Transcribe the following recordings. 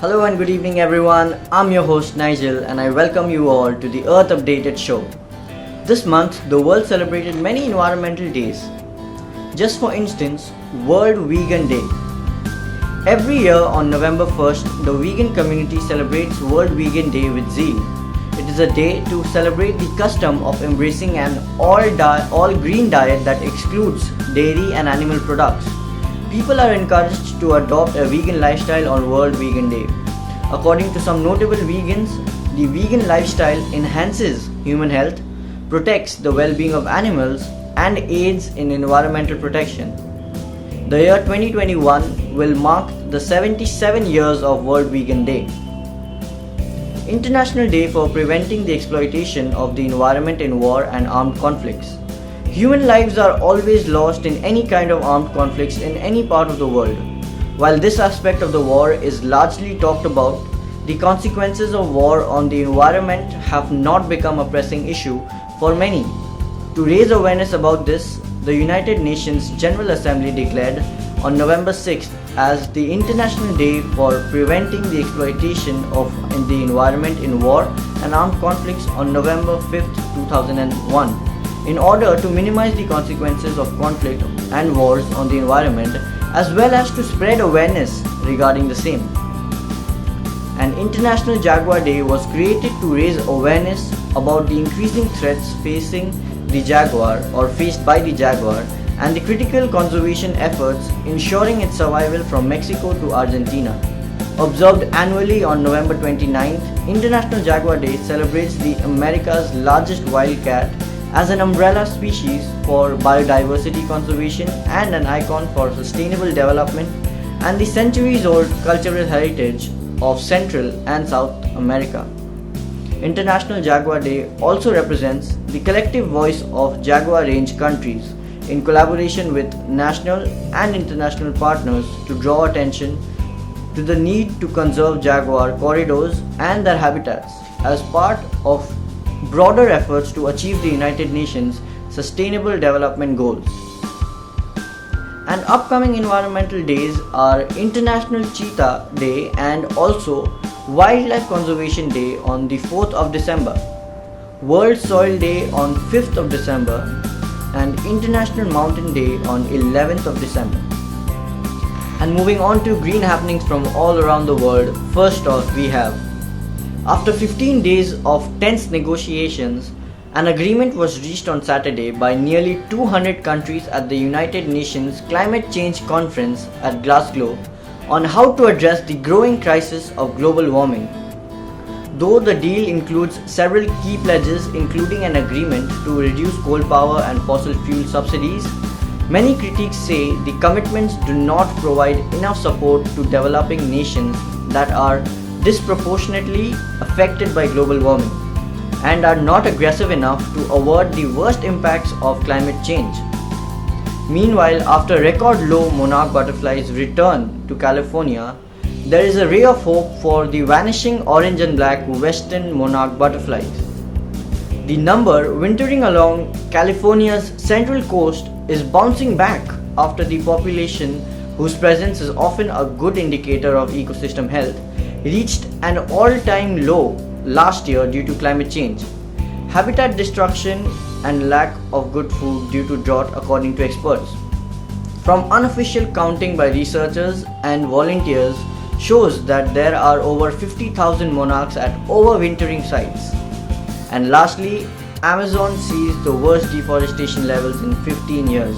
Hello and good evening everyone, I'm your host Nigel and I welcome you all to the EarthUpdated Show. This month, the world celebrated many environmental days. Just for instance, World Vegan Day. Every year on November 1st, the vegan community celebrates World Vegan Day with zeal. It is a day to celebrate the custom of embracing an all-green diet that excludes dairy and animal products. People are encouraged to adopt a vegan lifestyle on World Vegan Day. According to some notable vegans, the vegan lifestyle enhances human health, protects the well-being of animals, and aids in environmental protection. The year 2021 will mark the 77 years of World Vegan Day. International Day for preventing the exploitation of the environment in war and armed conflicts. Human lives are always lost in any kind of armed conflicts in any part of the world. While this aspect of the war is largely talked about, the consequences of war on the environment have not become a pressing issue for many. To raise awareness about this, the United Nations General Assembly declared on November 6th as the International Day for preventing the exploitation of the environment in war and armed conflicts on November 5th, 2001. In order to minimize the consequences of conflict and wars on the environment, as well as to spread awareness regarding the same. An International Jaguar Day was created to raise awareness about the increasing threats facing the jaguar or faced by the jaguar and the critical conservation efforts ensuring its survival from Mexico to Argentina. Observed annually on November 29th, International Jaguar Day celebrates the America's largest wildcat as an umbrella species for biodiversity conservation and an icon for sustainable development and the centuries-old cultural heritage of Central and South America. International Jaguar Day also represents the collective voice of jaguar range countries in collaboration with national and international partners to draw attention to the need to conserve jaguar corridors and their habitats as part of broader efforts to achieve the United Nations Sustainable Development Goals. And upcoming environmental days are International Cheetah Day and also Wildlife Conservation Day on the 4th of December, World Soil Day on 5th of December, and International Mountain Day on 11th of December. And moving on to green happenings from all around the world, first off we have, after 15 days of tense negotiations, an agreement was reached on Saturday by nearly 200 countries at the United Nations Climate Change Conference at Glasgow on how to address the growing crisis of global warming. Though the deal includes several key pledges including an agreement to reduce coal power and fossil fuel subsidies, many critics say the commitments do not provide enough support to developing nations that are disproportionately affected by global warming and are not aggressive enough to avert the worst impacts of climate change. Meanwhile, after record low monarch butterflies return to California, there is a ray of hope for the vanishing orange and black western monarch butterflies. The number wintering along California's central coast is bouncing back after the population, whose presence is often a good indicator of ecosystem health, reached an all-time low last year due to climate change, habitat destruction, and lack of good food due to drought, according to experts. From unofficial counting by researchers and volunteers shows that there are over 50,000 monarchs at overwintering sites. And lastly, Amazon sees the worst deforestation levels in 15 years.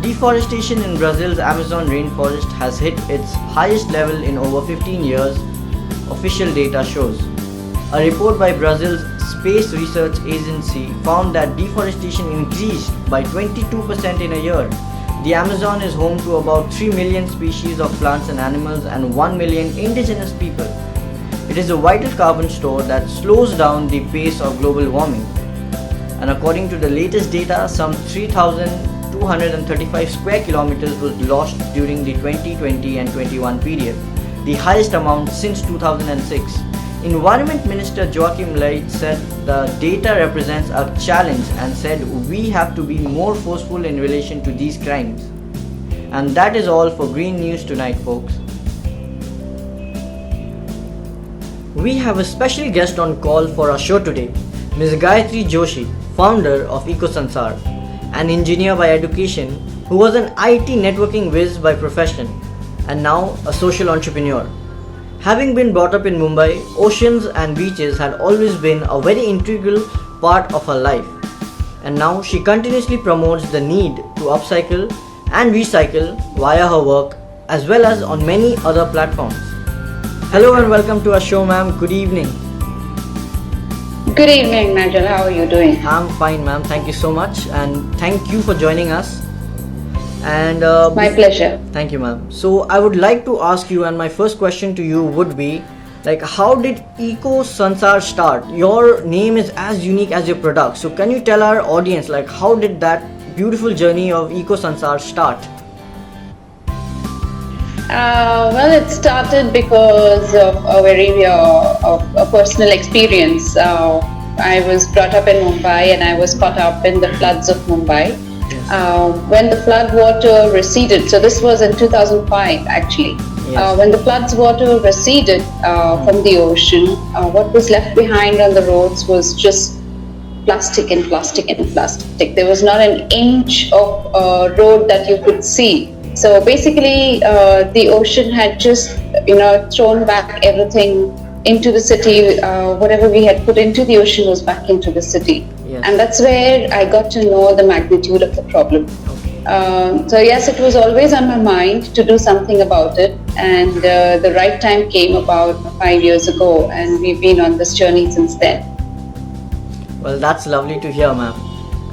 Deforestation in Brazil's Amazon rainforest has hit its highest level in over 15 years, official data shows. A report by Brazil's Space Research Agency found that deforestation increased by 22% in a year. The Amazon is home to about 3 million species of plants and animals and 1 million indigenous people. It is a vital carbon store that slows down the pace of global warming. And according to the latest data, some 3,235 square kilometers was lost during the 2020 and 21 period, the highest amount since 2006. Environment Minister Joachim Leit said the data represents a challenge and said we have to be more forceful in relation to these crimes. And that is all for Green News tonight, folks. We have a special guest on call for our show today, Ms. Gayatri Joshi, founder of EcoSansar, an engineer by education who was an IT networking whiz by profession and now a social entrepreneur. Having been brought up in Mumbai, oceans and beaches had always been a very integral part of her life, and now she continuously promotes the need to upcycle and recycle via her work as well as on many other platforms. Hello and welcome to our show, ma'am. Good evening. Good evening, Nigel. How are you doing? I'm fine, ma'am. Thank you so much, and thank you for joining us. And my pleasure. Thank you, ma'am. So I would like to ask you, and my first question to you would be, like, how did EcoSansar start? Your name is as unique as your product. So can you tell our audience, like, how did that beautiful journey of EcoSansar start? Well, it started because of a personal experience. I was brought up in Mumbai and I was caught up in the floods of Mumbai. Yes. When the flood water receded, so this was in 2005 actually. Yes. When the floods water receded from the ocean, what was left behind on the roads was just plastic and plastic and plastic. There was not an inch of road that you could see. So basically, the ocean had just, thrown back everything into the city. Whatever we had put into the ocean was back into the city. Yes. And that's where I got to know the magnitude of the problem. Okay. So yes, it was always on my mind to do something about it. And the right time came about 5 years ago, and we've been on this journey since then. Well, that's lovely to hear, ma'am.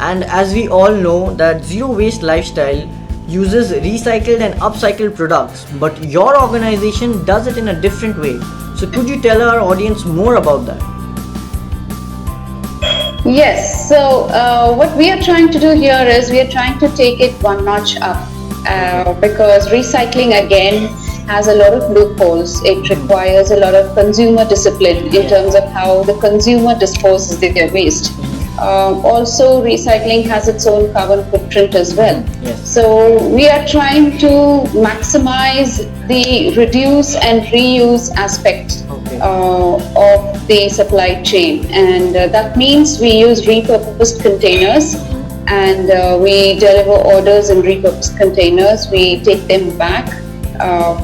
And as we all know that zero waste lifestyle uses recycled and upcycled products, but your organization does it in a different way. So could you tell our audience more about that? Yes, so what we are trying to do here is we are trying to take it one notch up because recycling again has a lot of loopholes. It requires a lot of consumer discipline in terms of how the consumer disposes their waste. Also, recycling has its own carbon footprint as well. Yes. So we are trying to maximize the reduce and reuse aspect of the supply chain, and that means we use repurposed containers, and we deliver orders in repurposed containers. We take them back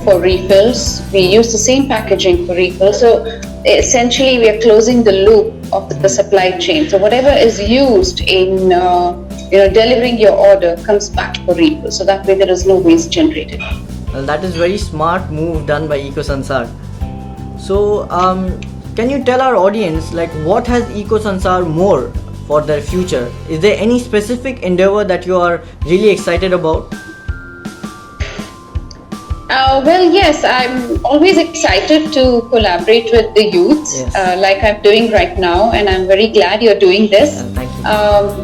for refills. We use the same packaging for refills. So essentially, we are closing the loop of the supply chain. So whatever is used in delivering your order comes back for refill. So that way there is no waste generated. Well, that is very smart move done by EcoSansar. So can you tell our audience, like, what has EcoSansar more for their future? Is there any specific endeavor that you are really excited about? Well, yes, I'm always excited to collaborate with the youth, yes. Like I'm doing right now, and I'm very glad you're doing this. Thank you.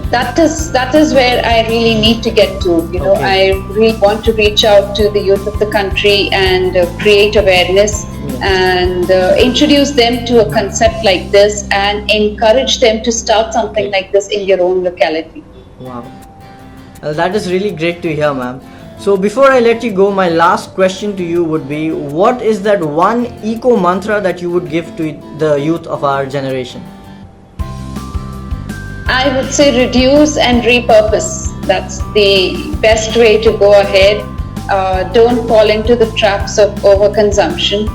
That is where I really need to get to. I really want to reach out to the youth of the country and create awareness, yes. And introduce them to a concept like this and encourage them to start something like this in your own locality. Wow. Well, that is really great to hear, ma'am. So before I let you go, my last question to you would be, what is that one eco mantra that you would give to the youth of our generation? I would say reduce and repurpose. That's the best way to go ahead. Don't fall into the traps of overconsumption.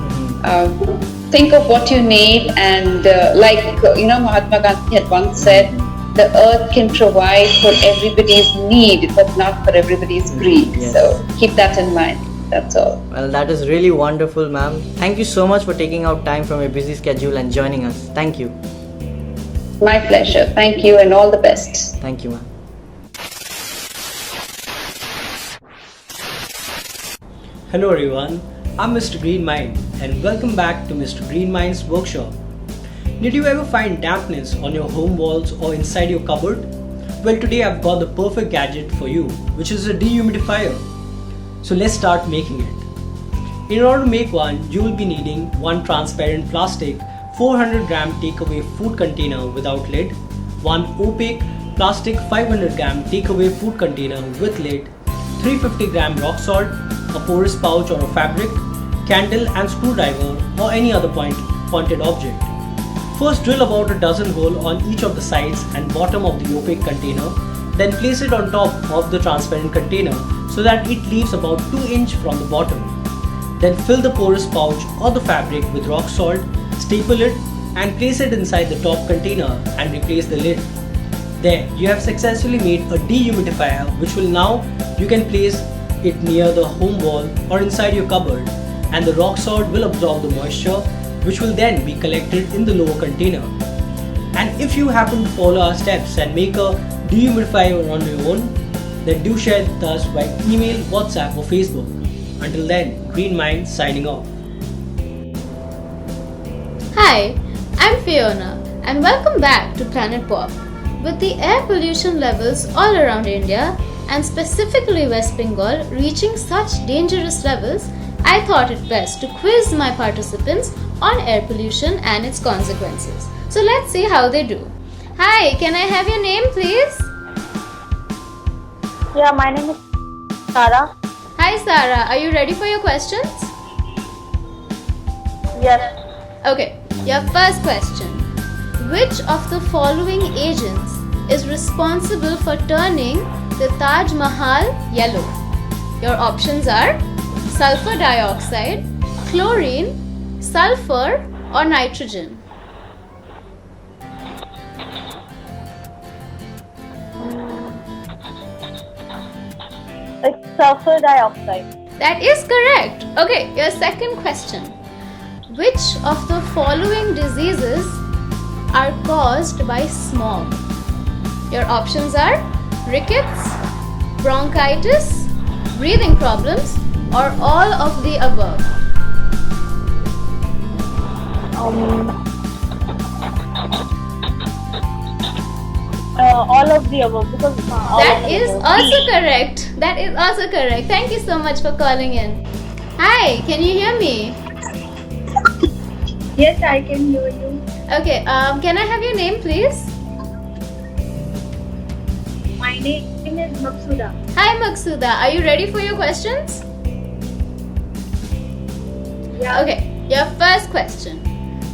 Think of what you need, and like Mahatma Gandhi had once said, the earth can provide for everybody's need, but not for everybody's greed. Yes. So keep that in mind. That's all. Well, that is really wonderful, ma'am. Thank you so much for taking out time from your busy schedule and joining us. Thank you. My pleasure. Thank you and all the best. Thank you, ma'am. Hello everyone, I'm Mr. Green Mind and welcome back to Mr. Green Mind's workshop. Did you ever find dampness on your home walls or inside your cupboard? Well, today I've got the perfect gadget for you, which is a dehumidifier. So let's start making it. In order to make one, you will be needing one transparent plastic 400 gram takeaway food container without lid, one opaque plastic 500 gram takeaway food container with lid, 350 gram rock salt, a porous pouch or a fabric, candle and screwdriver or any other point pointed object. First, drill about a dozen holes on each of the sides and bottom of the opaque container, then place it on top of the transparent container so that it leaves about 2 inches from the bottom. Then fill the porous pouch or the fabric with rock salt, staple it and place it inside the top container and replace the lid. There, you have successfully made a dehumidifier which will now you can place it near the home wall or inside your cupboard, and the rock salt will absorb the moisture which will then be collected in the lower container. And if you happen to follow our steps and make a dehumidifier on your own, then do share with us by email, WhatsApp or Facebook. Until then, Green Mind signing off. Hi, I'm Fiona and welcome back to Planet Pop. With the air pollution levels all around India and specifically West Bengal reaching such dangerous levels, I thought it best to quiz my participants on air pollution and its consequences. So let's see how they do. Hi, can I have your name please? Yeah, my name is Sara. Hi Sarah, are you ready for your questions? Yes. Okay, your first question. Which of the following agents is responsible for turning the Taj Mahal yellow? Your options are sulfur dioxide, chlorine, sulfur or nitrogen. It's sulfur dioxide. That is correct. Okay, your second question. Which of the following diseases are caused by smog? Your options are rickets, bronchitis, breathing problems, or all of the above. All of the above, because That is also correct. That is also correct. Thank you so much for calling in. Hi, can you hear me? Yes, I can hear you. Okay, can I have your name please? My name is Maksuda. Hi Maksuda, are you ready for your questions? Yeah. Okay, your first question.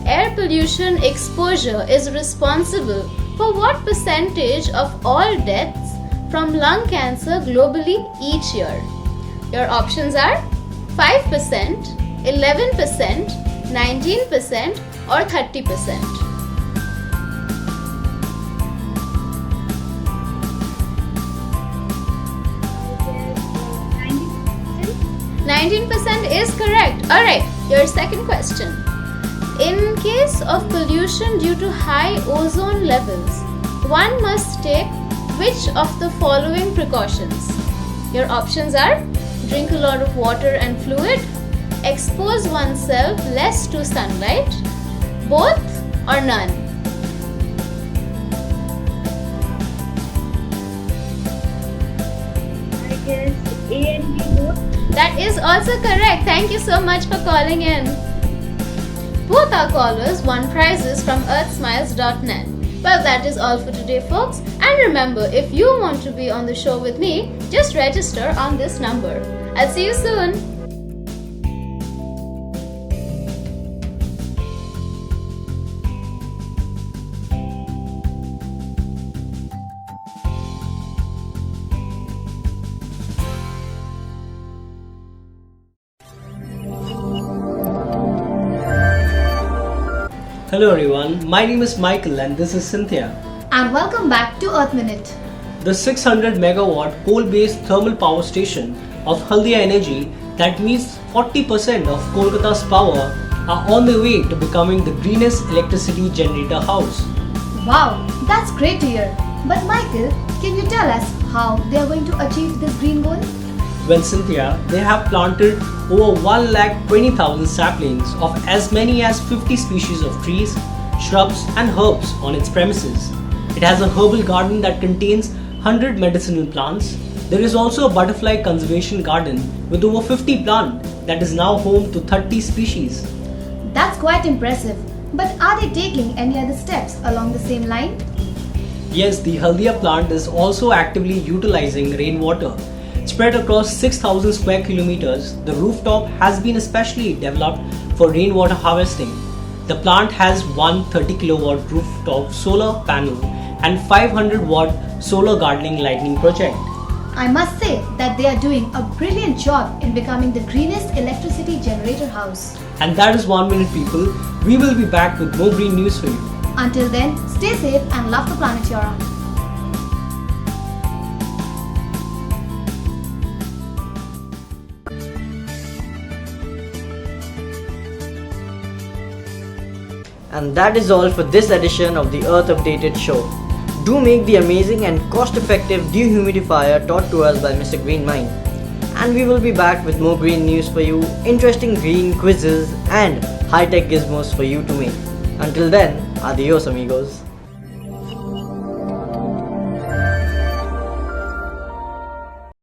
Air pollution exposure is responsible for what percentage of all deaths from lung cancer globally each year? Your options are 5%, 11%, 19% or 30%. 19% is correct. Alright, your second question. In case of pollution due to high ozone levels, one must take which of the following precautions? Your options are drink a lot of water and fluid, expose oneself less to sunlight, both or none. I guess A and B both. That is also correct. Thank you so much for calling in. Both our callers won prizes from earthsmiles.net. Well, that is all for today, folks. And remember, if you want to be on the show with me, just register on this number. I'll see you soon. Hello everyone, my name is Michael and this is Cynthia. And welcome back to Earth Minute. The 600 megawatt coal-based thermal power station of Haldia Energy that meets 40% of Kolkata's power are on their way to becoming the greenest electricity generator house. Wow, that's great to hear. But Michael, can you tell us how they are going to achieve this green goal? Well, Cynthia, they have planted over 120,000 saplings of as many as 50 species of trees, shrubs and herbs on its premises. It has a herbal garden that contains 100 medicinal plants. There is also a butterfly conservation garden with over 50 plants that is now home to 30 species. That's quite impressive. But are they taking any other steps along the same line? Yes, the Haldia plant is also actively utilizing rainwater. Spread across 6,000 square kilometers, the rooftop has been especially developed for rainwater harvesting. The plant has one 30 kilowatt rooftop solar panel and 500 watt solar gardening lighting project. I must say that they are doing a brilliant job in becoming the greenest electricity generator house. And that is 1 minute, people. We will be back with more green news for you. Until then, stay safe and love the planet you're on. And that is all for this edition of the Earth Updated Show. Do make the amazing and cost-effective dehumidifier taught to us by Mr. Green Mind. And we will be back with more green news for you, interesting green quizzes and high-tech gizmos for you to make. Until then, adios amigos.